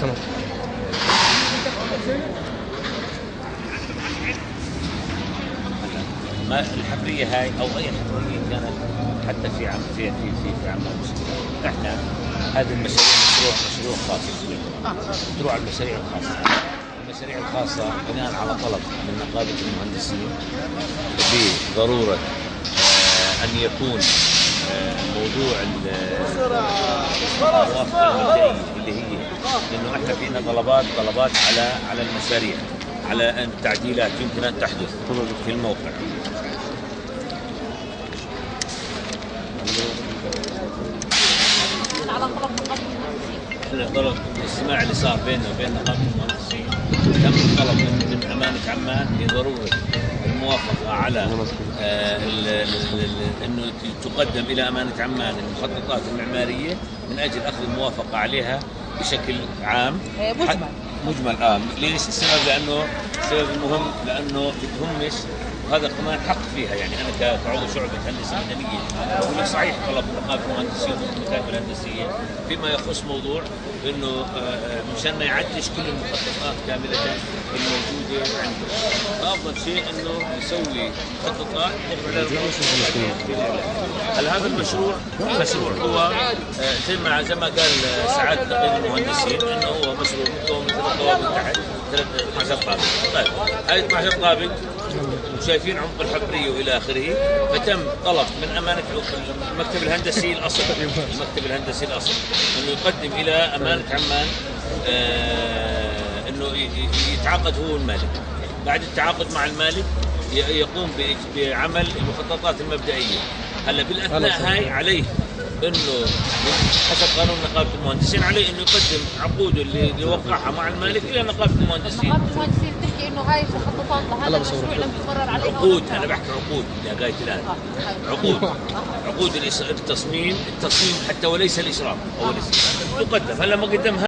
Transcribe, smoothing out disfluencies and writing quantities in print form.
تمام. ما الحفريه هاي او اي حفريه كانت حتى في عم في عمان احنا هذه المشاريع مشروع خاص. مشروع المشاريع الخاصه. المشاريع الخاصه بناء على طلب من نقابه المهندسين بضروره ان يكون موضوع الموافقه المبدئيه اللي هي انه احنا فينا طلبات على المشاريع، على أن تعديلات يمكن ان تحدث في الموقع. طلب الاجتماع اللي صار بيننا وبين نقابه المهندسين، تم طلب من امانه عمان بضروره الموافقه على انه تقدم الى امانه عمان المخططات المعماريه من اجل اخذ الموافقه عليها بشكل عام مجمل. ليش السبب؟ لانه السبب المهم لانه بتهمش، وهذا كمان حق فيها. يعني انا كعضو شعبه هندسه مدنيه بقول لك صحيح طلب نقابه المهندسين والمكاتب الهندسيه فيما يخص موضوع انه مشان ما يعدش كل المخططات كامله الموجوده عنده، فافضل شيء انه يسوي مخططات. هذا المشروع هو زي ما قال سعاده نقيب المهندسين انه هو مشروع مكون من 3 طوابق تحت 12 طابق. طيب هاي 12 طابق وشايفين عمق الحفريه والى اخره، فتم طلب من امانه المكتب الهندسي الاصل انه يقدم الى امانه عمان انه يتعاقد هو المالك. بعد التعاقد مع المالك يقوم بعمل المخططات المبدئيه. هلا بالاثناء هاي عليه انه حسب قانون نقابه المهندسين عليه انه يقدم عقوده اللي وقعها مع المالك الى نقابه المهندسين. نقابه المهندسين بتحكي انه هاي مخططات لهذا المشروع لم يقرر عليها عقود. انا بحكي عقود يا قايد الان. عقود التصميم حتى وليس الاشراف او تقدم. هلا ما قدمها